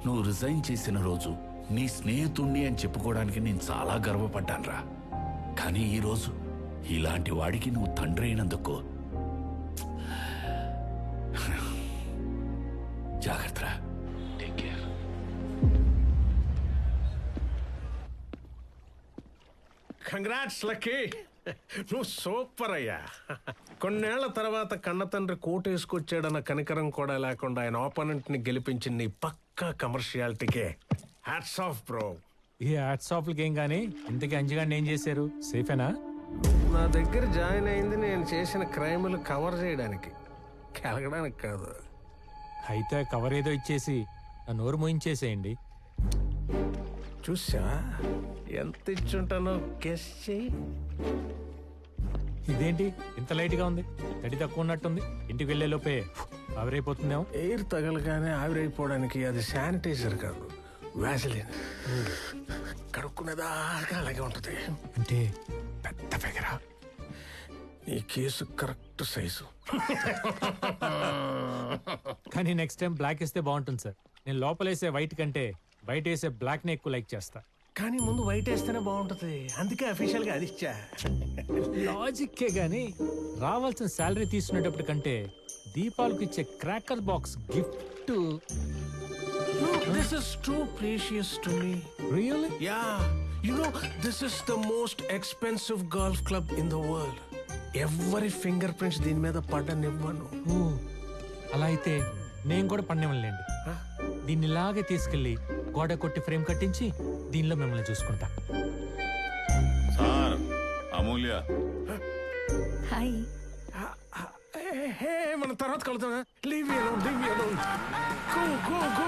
నువ్వు రిజైన్ చేసిన రోజు నీ స్నేహితుణ్ణి అని చెప్పుకోవడానికి నేను చాలా గర్వపడ్డానురా. కానీ ఈరోజు ఇలాంటి వాడికి నువ్వు తండ్రి అయినందుకు జాగ్రత్త. Take care. కంగ్రాట్స్ లక్కీ, నువ్వు సూపర్ అయ్యా. కొన్నేళ్ల తర్వాత కన్న తండ్రి కోటేసుకొచ్చాడన్న కనికరం కూడా లేకుండా ఆయన ఆపోనెంట్ ని గెలిపించిన నీ పక్కా కమర్షియాలిటీకే హ్యాట్స్ ఆఫ్ బ్రో. ఈ హ్యాట్స్ ఆఫ్లకి ఏం కానీ ఇంతకీ అంజగాడిని ఏం చేశారు? సేఫేనా? నా దగ్గర జాయిన్ అయింది నేను చేసిన క్రైములు కవర్ చేయడానికి, కలగడానికి కాదు. అయితే కవర్ ఏదో ఇచ్చేసి నా నోరు మోయించేసేయండి. చూసా ఎంత ఇచ్చుంటానో గెస్ చెయ్యి. ఇదేంటి ఇంత లైట్ గా ఉంది? తడి తక్కువ ఉన్నట్టుంది. ఇంటికి వెళ్లే లోపే ఆవిరైపోతుందేమో. ఎయిర్ తగలగానే ఆవిరైపోవడానికి అది శానిటైజర్ కాదు, వ్యాజిలిన్. కడుక్కునేదాకా అలాగే ఉంటుంది. అంటే పెద్ద ఫిగరా, నీ కేసు కరెక్ట్ సైజు. కానీ నెక్స్ట్ టైం బ్లాక్ వేస్తే బాగుంటుంది సార్. నేను లోపలేసే వైట్ కంటే బయట వేసే బ్లాక్ నే ఎక్కువ లైక్ చేస్తా. కానీ ముందు వైట్ వేస్తేనే బాగుంటుంది, అందుకే అఫీషియల్ గా అది ఇచ్చా. లాజిక్కే గానీ రావాల్సిన శాలరీ తీసుకునేటప్పుడు కంటే దీపాలకు ఇచ్చే cracker box gift. This is too precious to me. Really? Yeah, you know, this is the most expensive golf club in the world. ఎవరి ఫింగర్ ప్రింట్స్ దీని మీద పడ్డనివ్వను. ఓ, అలా అయితే నేను కూడా పన్నెంలేండి. దీన్ని ఇలాగే తీసుకెళ్లి గోడ కొట్టి ఫ్రేమ్ కట్టించి దీనిలో మిమ్మల్ని చూసుకుంటా. సార్, అమూల్య. హాయ్. హే, మన తర్వాత కలుద్దాం. Leave me alone, leave me alone. Go go go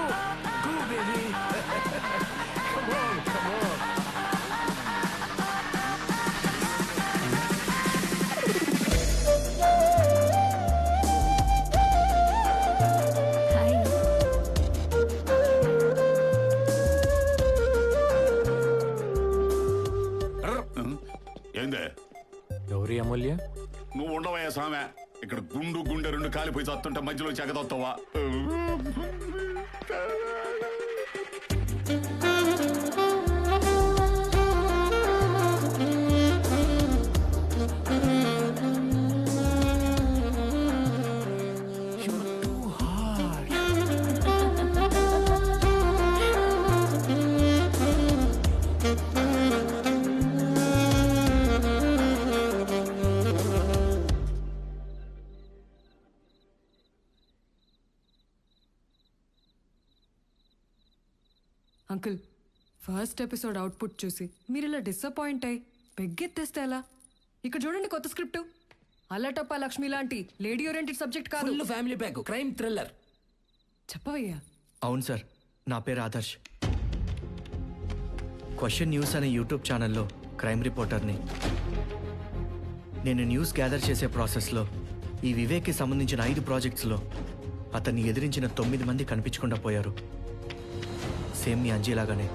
go baby. Come on, come on. Hi. ఏందే గౌరీ అమూల్య, నువ్వు ఉండవయ్యా సామె. ఇక్కడ గుండు గుండె రెండు కాలిపోయి చస్తుంటే మధ్యలో చెగదొస్తావా? అంకుల్, ఫస్ట్ ఎపిసోడ్ అవుట్పుట్ చూసి మీరు ఇలా డిసప్పాయింట్ అయ్యి పెగ్గెత్తేస్తే ఎలా? ఇక్కడ చూడండి కొత్త స్క్రిప్ట్. అల్లటప్ప లక్ష్మి లాంటి లేడీ ఓరియంటెడ్ సబ్జెక్ట్ కాదు, full family pack, crime thriller. చెప్పవయ్యా. అవును సార్, నా పేరు ఆదర్శ్. క్వశ్చన్ న్యూస్ అనే యూట్యూబ్ ఛానల్లో క్రైమ్ రిపోర్టర్ని. నేను న్యూస్ గ్యాదర్ చేసే ప్రాసెస్లో ఈ వివేక్కి సంబంధించిన 5 ప్రాజెక్ట్స్లో అతన్ని ఎదిరించిన 9 మంది కనిపించకుండా పోయారు. సేమ్ మీ అంజీలాగానే.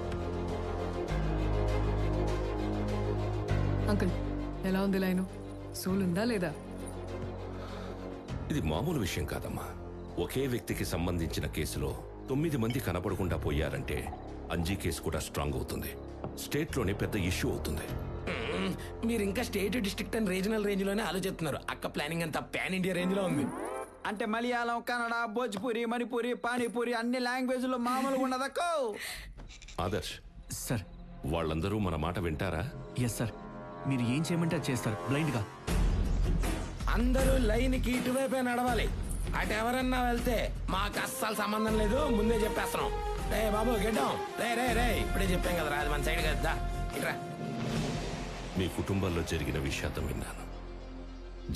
అంకుల్, ఎలా ఉంది లైను? సోల్ ఉందా లేదా? ఇది మామూలు విషయం కాదమ్మా. ఒకే వ్యక్తికి సంబంధించిన కేసులో 9 మంది కనపడకుండా పోయారంటే అంజీ కేసు కూడా స్ట్రాంగ్ అవుతుంది. స్టేట్ లోనే పెద్ద ఇష్యూ అవుతుంది. మీరు ఇంకా state, district and regional range లోనే ఆలోచిస్తున్నారు. అక్క ప్లానింగ్ అంతా పాన్ ఇండియా రేంజ్ లో ఉంది. అంటే మలయాళం, కన్నడ, భోజ్పురి, మణిపురి, పానీపూరి అన్ని లాంగ్వేజ్లో మామూలుగా ఉండదక్కో. ఆదర్శ్ సార్. వాళ్ళందరూ మన మాట వింటారా? ఎస్ సార్, మీరు ఏం చేయమంటే అది చేస్తారు బ్లైండ్గా. అందరూ లైన్ కి ఇటువైపే నడవాలి. అటు ఎవరన్నా వెళ్తే మాకు అస్సలు సంబంధం లేదు, ముందే చెప్పేస్తున్నాం. రే బాబు గెడ్డం, రే రే రే ఇప్పుడే చెప్పాం కదరా, అది మన సైడ్ కదా. ఇట్రా. మీ కుటుంబంలో జరిగిన విషాదం విన్నాను.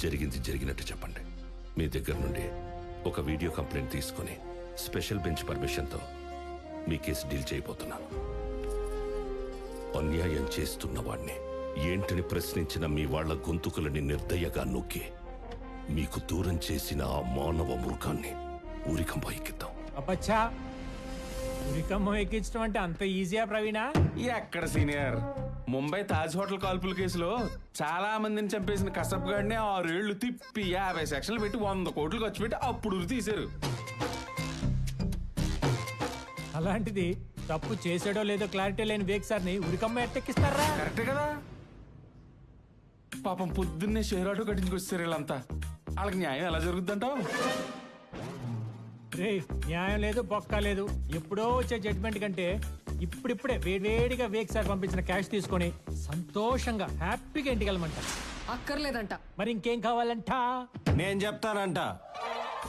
జరిగింది జరిగినట్టు చెప్పండి. మీ దగ్గర నుండి ఒక వీడియో కంప్లైంట్ తీసుకుని స్పెషల్ బెంచ్ పర్మిషన్తో మీ కేసు డీల్ చేయబోతున్నాను. అన్యాయం చేస్తున్న వాణ్ణి ఏంటని ప్రశ్నించిన మీ వాళ్ల గొంతుకులని నిర్దయగా నొక్కి మీకు దూరం చేసిన ఆ మానవ మృగాన్ని ఊరికంప ఎక్కిద్దాం. అబ్బచ్చా, ఉరికమ్మ ఎక్కించడం అంటే అంత ఈజీయా ప్రవీణా? ఎక్కడ సీనియర్, ముంబై తాజ్ హోటల్ కాల్పుల కేసులో చాలా మందిని చంపేసిన కసబ్ గాడిని 6 ఏళ్లు తిప్పి 50 సెక్షన్లు పెట్టి 100 కోట్లు ఖర్చు పెట్టి అప్పుడు ఉరి తీశారు. అలాంటిది తప్పు చేసాడో లేదో క్లారిటీ లేని వేక్ సార్ని ఉరికమ్మ ఎట్టెక్కిస్తారా? కరెక్టే కదా. పాపం పొద్దున్నే షేర్ ఆటో కట్టించుకొచ్చారు వీళ్ళంతా. వాళ్ళకి న్యాయం ఎలా జరుగుద్దంటావు? రే న్యాయం లేదు బొక్క లేదు. ఎప్పుడో వచ్చే జడ్జ్మెంట్ కంటే ఇప్పుడిప్పుడే వేడివేడిగా వేక్ సార్ పంపించిన క్యాష్ తీసుకొని సంతోషంగా హ్యాపీగా ఇంటికి వెళ్ళమంట. అక్కర్లేదంట. మరి ఇంకేం కావాలంట? నేను చెప్తానంట.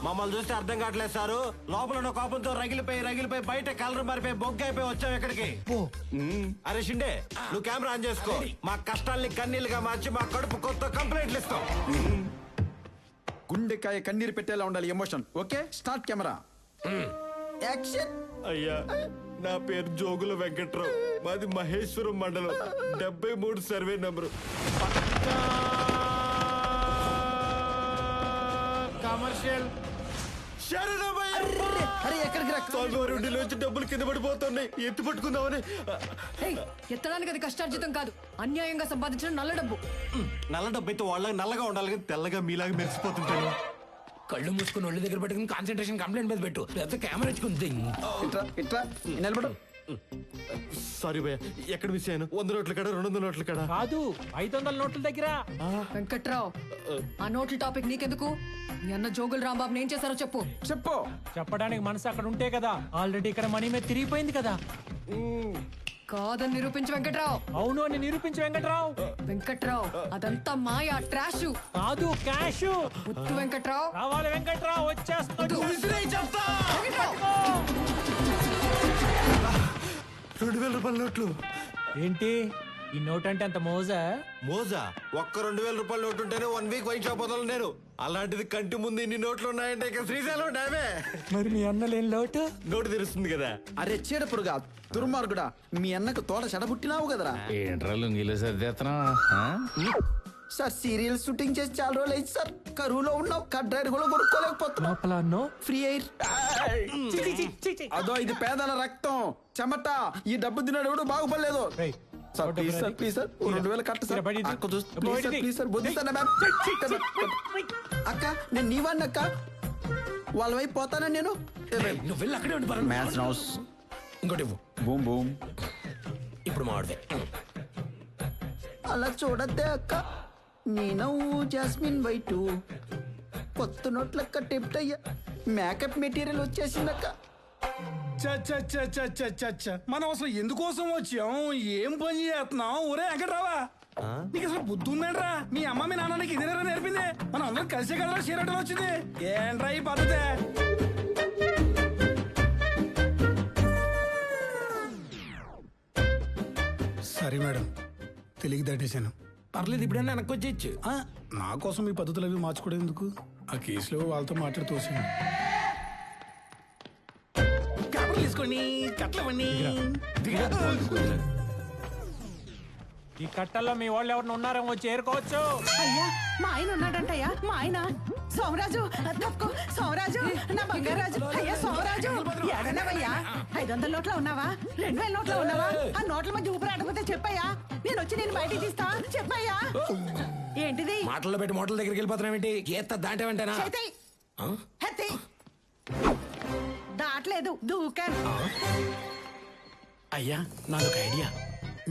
మమ్మల్ని చూస్తే అర్థం కావట్లేదు సారు. లోపల ఉన్న కోపంతో రగిలిపోయి బయట కలర్ మారిపోయి బొగ్గు అయిపోయి వచ్చావు ఇక్కడికి. అరే షిండే, నువ్వు కెమెరా ఆన్ చేసుకో. మా కష్టాల్ని కన్నీళ్ళుగా మార్చి మా కడుపు కొత్త కంప్లైంట్లు ఇస్తాం. గుండెకాయ కన్నీరు పెట్టేలా ఉండాలి emotion. Okay, start camera, action. అయ్యా, నా పేరు జోగుల వెంకట్రావు. మాది మహేశ్వరం మండలం, 73 సర్వే నంబరు. కమర్షియల్ అరే ఎక్కడికి రా? నుంచి డబ్బులు కింద పడిపోతున్నాయి, ఎత్తి పట్టుకుందామని. ఏయ్, ఎత్తడానికి అది కష్టార్జితం కాదు, అన్యాయంగా సంపాదించిన నల్ల డబ్బు. నల్ల డబ్బు అయితే వాళ్ళకి నల్లగా ఉండాలి కానీ తెల్లగా మీలాగా మెరిసిపోతుంటాను. కళ్ళు మూసుకుని ఒళ్ళు దగ్గర పెట్టుకుని కాన్సన్ట్రేషన్ కంప్లైంట్ మీద పెట్టు, లేకపోతే కెమెరా ఇచ్చుకుంది. ఇట్రా ఇట్రా, నిలబడు. సారీ భయ్య, ఎక్కడ మిస్ అయ్యాను? 100 నోట్ల కాడ, 200 నోట్ల కాడ కాదు, 500 నోట్ల దగ్గర. వెంకట్రావు, ఆ నోట్ల టాపిక్ నీకెందుకు? మీ అన్న జోగుల రాంబాబు ఏం చేశారో చెప్పు. చెప్పు. చెప్పడానికి మనసు అక్కడ ఉంటే కదా. ఆల్రెడీ ఇక్కడ మనీ మీద తిరిగిపోయింది కదా. కాదని నిరూపించు వెంకట్రావు. అవును అని నిరూపించు వెంకట్రావు. వెంకట్రావు, అదంతా మాయా ట్రాష్. కాదు, క్యాష్. ముత్తు వెంకట్రావు. రావాలి వెంకట్రావు, వచ్చేస్తాడు. 2000 రూపాయల నోట్లు. ఏంటి ఈ నోట్ అంటే అంత మోజా? మోజా? ఒక్క 2000 రూపాయల నోటు ఉంటేనే 1 వీక్ వైన్ షాప్ వదలను నేను. అలాంటిది కంటి ముందు ఇన్ని నోట్లు ఉన్నాయంటే ఇక శ్రీశైలం డామే. మరి మీ అన్న లేని లోటు? నోటు తెరుస్తుంది కదా. అరే చీడపురుగా, దుర్మార్గుడా, మీ అన్నకు తోడ చెడబుట్టినావు కదరా. ఏంట్రా లుంగిలో సర్దేతనా? సార్ సీరియల్ షూటింగ్ చేసి చాలా రోజులు అయింది సార్. కరువులో ఉన్నావు, కట్ డ్రైవర్ కూడా కొనుక్కోలేకపోతున్నావు. లోపల అన్నో ఫ్రీ ఎయిర్. అదో ఇది పేదల రక్తం చెమట. ఈ డబ్బు తిన్నాడు ఎవడు బాగుపడలేదు. రేయ్, sir please sir, please sir, 2000 కట్ట సార్. అక్క చూస్తే ప్లీజ్ సార్, ప్లీజ్ సార్, బుద్ధి సార్. అక్క నేను నీ వాడిని అక్క, వాళ్ళ వైపు పోతానా నేను. నువ్వు వెళ్ళి అక్కడే ఉండి మ్యాథ్స్ హౌస్ ఇంకోటి ఇవ్వు. Boom boom. ఇప్పుడు మాడితే అలా చూడద్దే అక్క, నీ నవ్వు జాస్మిన్ వైటు, కొత్త నోట్లక్క టెప్ట్ అయ్యా, మేకప్ మెటీరియల్ వచ్చేసిందక్క. మనం అసలు ఎందుకోసం వచ్చాం, ఏం పని చేస్తున్నాం? ఒరే వెంకట్రావా, నీకు అసలు బుద్ధి ఉందంట్రా? మీ అమ్మ మీ నాన్న నీకు ఇదేనా నేర్పింది? మనం అందరం కలిసే కదా షేరటం వచ్చింది. ఏంట్రా ఈ పద్ధతి? సరే మేడం, తెలియక దాటేశాను. పర్లేదు, ఇప్పుడైనా వెనక్కి వచ్చేయచ్చు. నా కోసం ఈ పద్ధతులు అవి మార్చుకోవడం ఎందుకు? ఆ కేసులో వాళ్ళతో మాట్లాడుతూ వచ్చాను. కాపలు తీసుకోండి, కట్లవన్నీ. ఈ కట్టల్లో మీ వాళ్ళు ఎవరిని ఉన్నారేమో వచ్చి ఏరుకోవచ్చు. అయ్యా, మా ఆయన ఉన్నాడంటయ్యా, మా ఆయన సోమరాజు. తప్పుకో సోమరాజు, నా బంగారాజు. అయ్యా సోమరాజు, ఎడనవయ్యా? 500 నోట్లో ఉన్నావా? 2000 నోట్లో ఉన్నావా? ఆ నోట్ల మధ్య ఊపిరాడకపోతే చెప్పయ్యా, నేను వచ్చి నేను బయటికి తీస్తా. చెప్పయ్యా. ఏంటిది? మాటల్లో పెట్టి మోటల దగ్గరికి వెళ్ళిపోతున్నావేంటి? గీత దాంటే వెంటనా? చేతి హెత్తి దాట్లేదు, దూకాను. అయ్యా, నాదొక ఐడియా.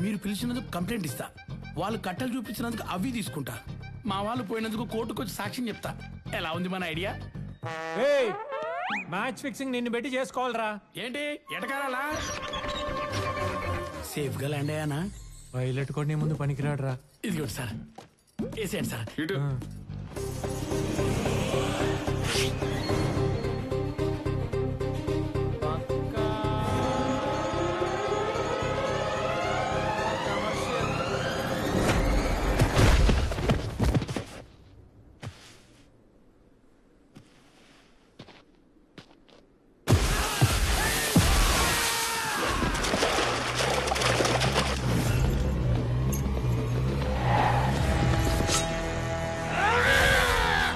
మీరు పిలిచినందుకు కంప్లైంట్ ఇస్తా, వాళ్ళు కట్టలు చూపించినందుకు అవి తీసుకుంటా, మా వాళ్ళు పోయినందుకు కోర్టుకు వచ్చి సాక్ష్యం చెప్తా. ఎలా ఉంది మన ఐడియా? ఏయ్, మ్యాచ్ ఫిక్సింగ్ నిన్ను పెట్టి చేసుకోవాలరా. ఏంటి ఎటకారాలా? సేఫ్ గా ల్యాండ్ అయ్యానా? పైలట్ కూడా నీ ముందు పనికిరాడు రా. ఇదిగోండి సార్, వేసేయండి సార్. ఇటు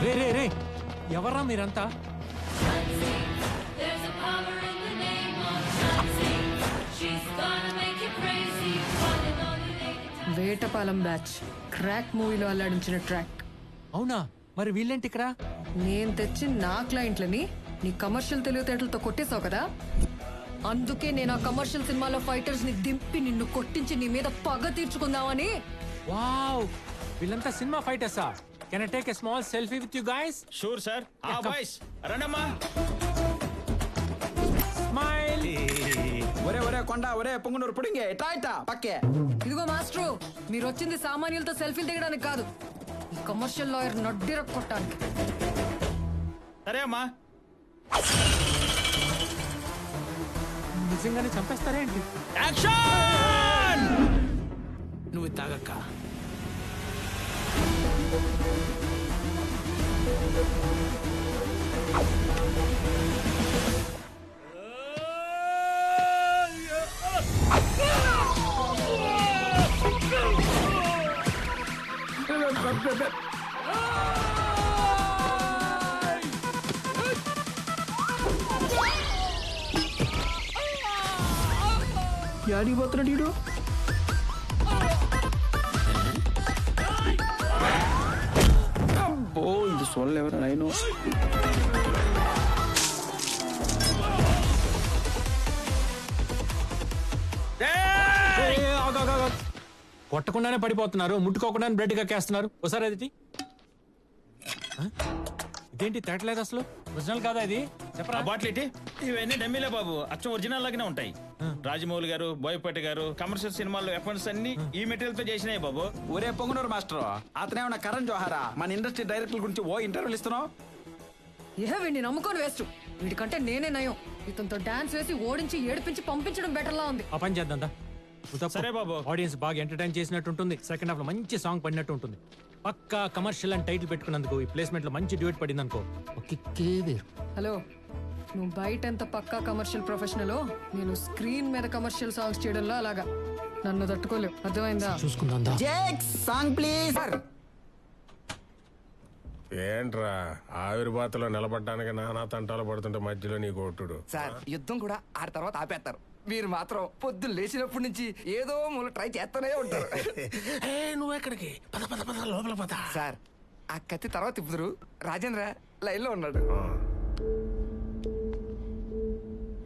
రే రే రే, ఎవర్రా మీరంతా? వేటపాలెం బ్యాచ్ క్రాక్ మూవీలో అల్లాడించిన ట్రాక్. అవునా? మరి వీళ్ళేంటి ఇక్కడ? నేను తెచ్చి నా క్లయింట్లని నీ కమర్షియల్ తెలివితేటలతో కొట్టేశావు కదా, అందుకే నేను ఆ కమర్షియల్ సినిమాలో ఫైటర్స్ ని దింపి నిన్ను కొట్టించి నీ మీద పగ తీర్చుకుందామని. వావ్, వీళ్ళంతా సినిమా ఫైటర్సా? Can I take a small selfie with you guys? Sure sir. ఆ బాయ్స్ రండమ్మా. స్మైల్. ఒరే ఒరే కొండ, ఒరే పొంగునూరు పుడింగే, ఇటా ఇటా పక్కే. ఇదిగో మాస్టరు, మీరు వచ్చింది సామాన్యులతో సెల్ఫీలు దిగడానికి కాదు, ఈ కమర్షియల్ లాయర్ నడ్డిర కొట్టడానికి. సరే అమ్మా. నిజంగానే చంపేస్తారేంటి? యాక్షన్! నువ్వు తాగక్క. యాడికి పోతున్నాడు ఈడు? అబ్బో, ఇది చూడలేవరా నేను. కొట్టకుండానే పడిపోతున్నారు, ముట్టుకోకుండానే బ్లడ్ కక్కేస్తున్నారు. ఒకసారి అది ఇదేంటి తేటలేదు అసలు? ఒరిజినల్ కాదా ఇది? చెప్పరా. బాట్లేటి ఇవన్నీ డమ్మీలే బాబు, అచ్చం ఒరిజినల్ లాగానే ఉంటాయి. రాజమౌళి గారు, బోయపాటి గారు కమర్షియల్ సినిమాల్లో వెపన్స్ అన్ని ఈ మెటీరియల్ తో చేసినాయి బాబు. ఒరే పొంగునూరు మాస్టర్, అతనేమన్నా కరణ్ జోహారా? మన ఇండస్ట్రీ డైరెక్టర్ గురించి ఓ ఇంటర్వ్యూలు ఇస్తున్నావు? వీడిని నమ్ముకొని వేస్ట్. వీడికంటే నేనే నయం. ఇతనితో డాన్స్ వేసి ఓడించి ఏడిపించి పంపించడం బెటర్లా ఉంది. ఆ పని చేద్దాం. సరే బాబు. ఆడియన్స్ బాగా ఎంటర్టైన్ చేసినట్టు ఉంటుంది. సెకండ్ హాఫ్ లో మంచి సాంగ్ పడినట్టు ఉంటుంది. పక్కా కమర్షియల్ అని టైటిల్ పెట్టుకున్నందుకు ఈ ప్లేస్మెంట్ లో మంచి డ్యూట్ పడింది అనుకో. హలో, నువ్వు బయట ఎంత పక్కా కమర్షియల్ ప్రొఫెషనలో, నేను స్క్రీన్ మీద కమర్షియల్ సాంగ్స్ చేయడంలో అలాగా నన్ను తట్టుకోలేవు. అర్థమైందా? చూసుకుందా. Song please. ఏంట్రా ఆవిర్భాతలో నిలబడ్డానికి నానా తంటాలు పడుతుంటే మధ్యలో నీ కొట్టుడు. సార్, యుద్ధం కూడా ఆ తర్వాత ఆపేస్తారు. మీరు మాత్రం పొద్దున్న లేచినప్పటి నుంచి ఏదో మూల ట్రై చేస్తూనే ఉంటారు. నువ్వు ఎక్కడికి? పద పద పద, లోపల పద. సార్, ఆ కత్తి తర్వాత తిప్పుదురు. రాజేంద్ర లైన్ లో ఉన్నాడు.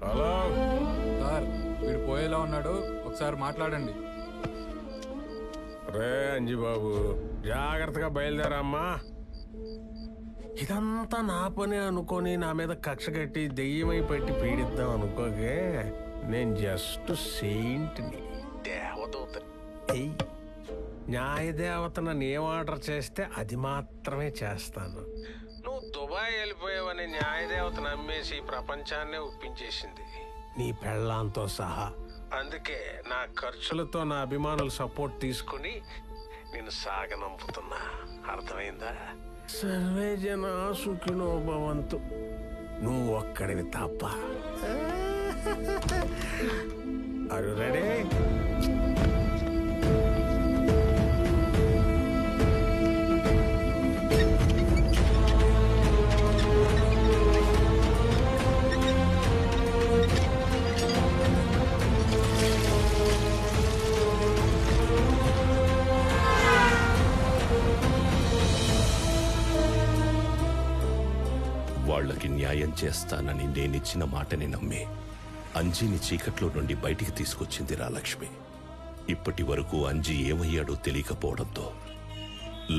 హలో సార్, వీడు పోయేలా ఉన్నాడు, ఒకసారి మాట్లాడండి. రే అంజిబాబు, జాగ్రత్తగా బయలుదేరమ్మా. ఇదంతా నా పని అనుకొని నా మీద కక్ష కట్టి దెయ్యమై పెట్టి పీడిద్దాం అనుకోకే. నేను జస్ట్ సెయింట్ని, దేవదూతని. న్యాయదేవత నన్ను ఏం ఆర్డర్ చేస్తే అది మాత్రమే చేస్తాను. నువ్వు దుబాయ్ వెళ్ళిపోయావని న్యాయదేవత నమ్మేసి ప్రపంచాన్నే ఒప్పించేసింది, నీ పెళ్ళాంతో సహా. అందుకే నా ఖర్చులతో నా అభిమానుల సపోర్ట్ తీసుకుని నేను సాగనంపుతున్నా. అర్థమైందా? సర్వే జన సుఖినో భవంతు. నువ్వు ఒక్కడిని తప్ప. Are you ready? వాళ్లకి న్యాయం చేస్తానని నేనిచ్చిన మాటని నమ్మి అంజీని చీకట్లో నుండి బయటికి తీసుకొచ్చింది రాలక్ష్మి. ఇప్పటి వరకు అంజీ ఏమయ్యాడో తెలియకపోవడంతో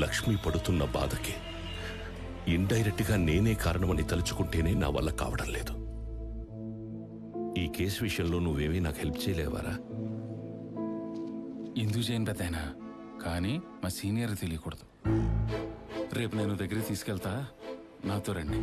లక్ష్మి పడుతున్న బాధకి ఇండైరెక్ట్ గా నేనే కారణమని తలుచుకుంటేనే నా వల్ల కావడం లేదు. ఈ కేసు విషయంలో నువ్వేమీ నాకు హెల్ప్ చేయలేవారా? ఎందుకు చేయను పెద్దాయనా, కానీ మా సీనియర్ తెలియకూడదు. రేపు నేను దగ్గరికి తీసుకెళ్తా, నాతో రండి.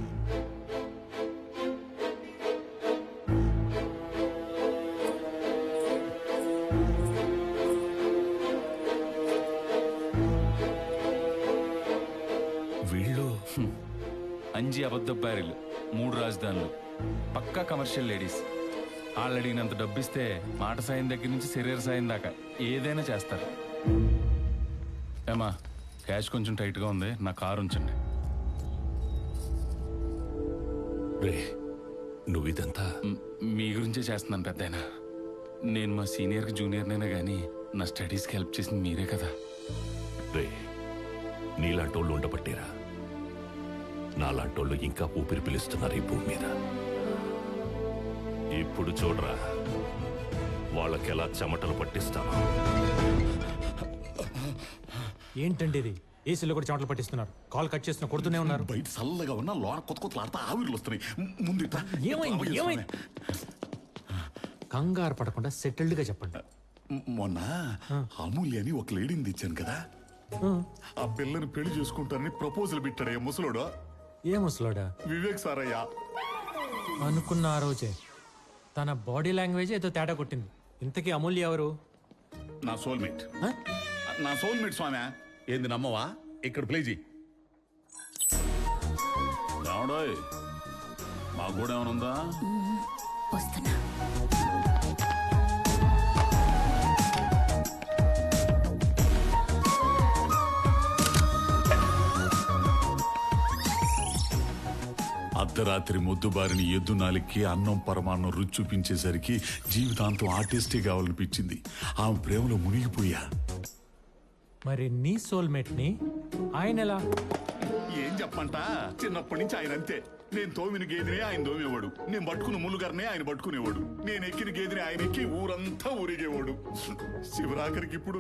వీళ్ళు అంజి అబద్ధబ్బారీలు, 3 రాజధానులు, పక్కా కమర్షియల్ లేడీస్. వాళ్ళు అడిగినంత డబ్బిస్తే మాట సాయం దగ్గర నుంచి శరీర సాయం దాకా ఏదైనా చేస్తారు. ఏమా, క్యాష్ కొంచెం టైట్గా ఉంది, నా కారు ఉంచండి. రే, నువ్విదంతా మీ గురించే చేస్తున్నాను పెద్దాయనా. నేను మా సీనియర్కి జూనియర్నైనా కానీ నా స్టడీస్కి హెల్ప్ చేసింది మీరే కదా. రే, నీలాంటోళ్ళు ఉండబట్టేరా నాలాంటోళ్ళు ఇంకా ఊపిరి పిలుస్తున్నారు ఈ భూమి మీద. ఇప్పుడు చూడరా వాళ్ళకెలా చెమటలు పట్టిస్తాను. ఏంటండి ఇది? ఏసీలో కూడా చెమటలు పట్టిస్తున్నారు. కాల్ కట్ చేస్తున్నా కొడుతూనే ఉన్నారు. బయట చల్లగా ఉన్న లోన కొత్త కొత్త ఆడతా ఆవిర్లు వస్తున్నాయి. ముందు ఇట్రా. ఏమైంది? కంగారు పడకుండా సెటిల్డ్ గా చెప్పండి. మొన్న అమూల్య అని ఒక లేడీని తెచ్చాను కదా, ఆ పిల్లని పెళ్లి చేసుకుంటానని ప్రపోజల్ పెట్టాడు ముసలోడు. ఏ ముసలోడా? వివేక్ సారయ్యా. అనుకున్న ఆ రోజే తన బాడీ లాంగ్వేజ్ ఏదో తేడా కొట్టింది. ఇంతకీ అమూల్య ఎవరు? నా సోల్మేట్. నా సోల్మేట్ స్వామి. ఏంది నమ్మవా? ఇక్కడ ప్లే చేయి. రావడాయ్, మాకు కూడా ఏమైనా ఉందా? వస్తున్నా. అర్ధరాత్రి మొద్దుబారిని ఎద్దు నాలికి అన్నం పరమాన్నం రుచి చూపించేసరికి జీవితాంతం ఆర్టిస్టే కావాలనిపించింది. ఆమె ప్రేమలో మునిగిపోయా. మరి నీ సోల్మేట్ ని ఆయన ఎలా? ఏం చెప్పంట, చిన్నప్పటి నుంచి ఆయన అంతే. నేను తోమిన గేదెనే ఆయన తోమేవాడు, నేను పట్టుకున్న ములుగారినే ఆయన పట్టుకునేవాడు, నేను ఎక్కిన గేదెని ఆయన ఎక్కి ఊరంతా ఊరిగేవాడు. శివరాఖరికి ఇప్పుడు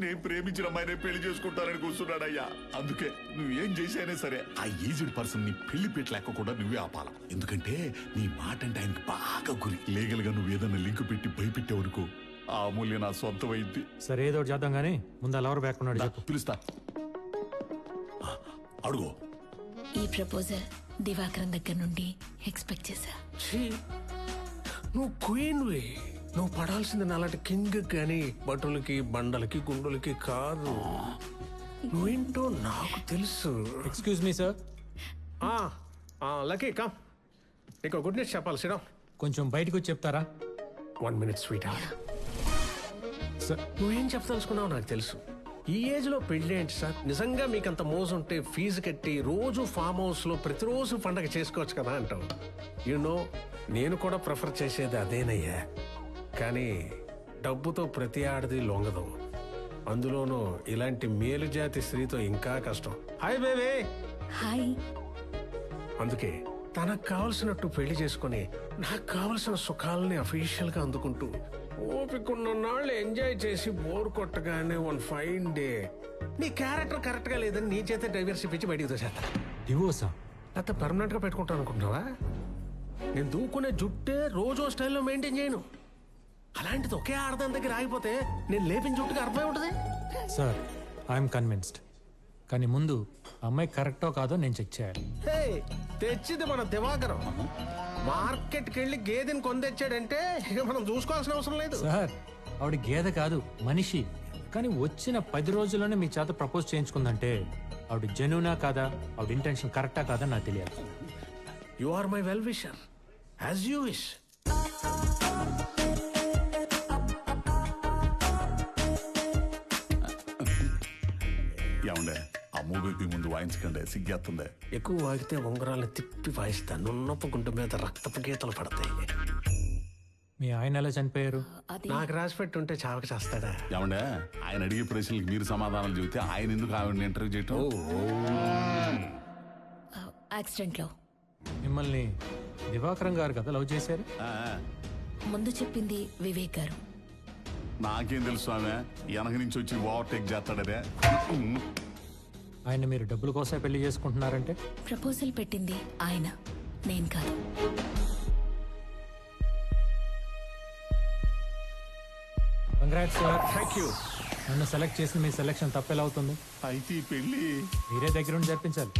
నేను ప్రేమించిన అమ్మాయినే పెళ్లి చేసుకుంటానని కూర్చున్నాడయ్యా. అందుకే నువ్వేం చేసైనా సరే ఆ ఏజ్డ్ పర్సన్ ని పెళ్లి పెట్టలేక కూడా నువ్వే ఆపాల. ఎందుకంటే నీ మాట అంటే ఆయనకి బాగా గురి. లీగల్ గా నువ్వు ఏదైనా లింక్ పెట్టి భయపెట్టావనుకో, ఆ అమూల్య నా సొంతం అయింది. సరే ఏదో ఒకటి చేద్దాం గానీ ముందు అలా ఎవరు బ్యాక్కున్నాడు పిలుస్తా. అడుగు. ఈ ప్రపోజల్ దివాకరం దగ్గర నుండి ఎక్స్పెక్ట్ చేశా. నువ్వు క్వీన్వి. నువ్వు పడాల్సింది నాలాంటి కింగ్ కానీ బటులకి బండలకి గుండులకి కాదు. నువ్వేంటో నాకు తెలుసు. Excuse me sir. Lucky come, నీకు గుడ్ న్యూస్ చెప్పాలి. సిడం కొంచెం బయటకు వచ్చి చెప్తారా? 1 minute స్వీట్. నువ్వేం చెప్పదలుచుకున్నావు నాకు తెలుసు. ఈ ఏజ్ లో పెళ్లి ఏంటి సార్? నిజంగా మీకంత మోజు ఉంటే ఫీజు కట్టి రోజు ఫామ్ హౌస్ లో ప్రతిరోజు పండగ చేసుకోవచ్చు కదా అంటావు. నో, నేను కూడా ప్రిఫర్ చేసేది అదేనయ్యా. కానీ డబ్బుతో ప్రతి ఆడది లొంగదు. అందులోనూ ఇలాంటి మేలు జాతి స్త్రీతో ఇంకా కష్టం. Hi baby. హాయ్. అందుకే తనకు కావలసినట్టు పెళ్లి చేసుకుని నాకు కావలసిన సుఖాలని అఫీషియల్ గా అందుకుంటూ ఓపికన్న నాళ్ళు ఎంజాయ్ చేసి బోర్ కొట్టగానే 1 ఫైన్ డే నీ క్యారెక్టర్ కరెక్ట్ గా లేదని నీ చేత డైవర్సిటీ ఇచ్చి బయటికి తోసేస్తా. డివోర్సా? లేకపోతే పర్మనెంట్ గా పెట్టుకుంటాను అనుకుంటున్నావా? నేను దూకునే జుట్టే రోజు స్టైల్లో మెయింటైన్ చేయను. అలాంటిది ఒకే ఆడదాని దగ్గర ఆగిపోతే నేను లేపిన జుట్టుకి అర్థమై ఉంటుంది. Sir I'm convinced. కానీ ముందు అమ్మాయి కరెక్టో కాదో నేను చెక్ చేయాలి. తెచ్చింది మన దివాకరం. మార్కెట్కి వెళ్ళి గేదెని కొందెచ్చాడంటే ఇక మనం చూసుకోవాల్సిన అవసరం లేదు. సార్ ఆవిడ గేదె కాదు, మనిషి. కానీ వచ్చిన 10 రోజుల్లోనే మీ చేత ప్రపోజ్ చేయించుకుందంటే ఆవిడ జెన్యూనా కాదా, ఆవిడ ఇంటెన్షన్ కరెక్టా కాదా నాకు తెలియాలి. You are my well wisher. As you wish. ఏమండే, ఆ మూవీకి ముందు వాయించకండి, సిగ్గేస్తుంది. ఎక్కువ వాగితే ఉంగరాలను తిప్పి వాయిస్తా. నున్నపు గుంట మీద రక్తపు గీతలు పడతాయి. మీ ఆయన ఎలా చనిపోయారు? నాకు రాసి పెట్టుంటే చావక చేస్తాడా? ఏమండే, ఆయన అడిగే ప్రశ్నలకు మీరు సమాధానం చెబితే ఆయన ఎందుకు ఆవిడని ఇంటర్వ్యూ చేయటం? యాక్సిడెంట్ లో. మిమ్మల్ని దివాకరం గారు కదా లవ్ చేశారు? ముందు చెప్పింది వివేక్ గారు. నాకేం తెలుసు ఆమె వెనక నుంచి వచ్చి ఓవర్టేక్ చేస్తాడనే. ఆయన మీరు డబ్బుల కోసం పెళ్లి చేసుకుంటున్నారంటే? ప్రపోజల్ పెట్టింది ఆయన, నేను కాదు. Congrats sir. Thank you. నన్ను సెలెక్ట్ చేసిన మీ సెలెక్షన్ తప్పెలా అవుతుంది? అయితే పెళ్లి మీరే దగ్గరుండి జరిపించాలి.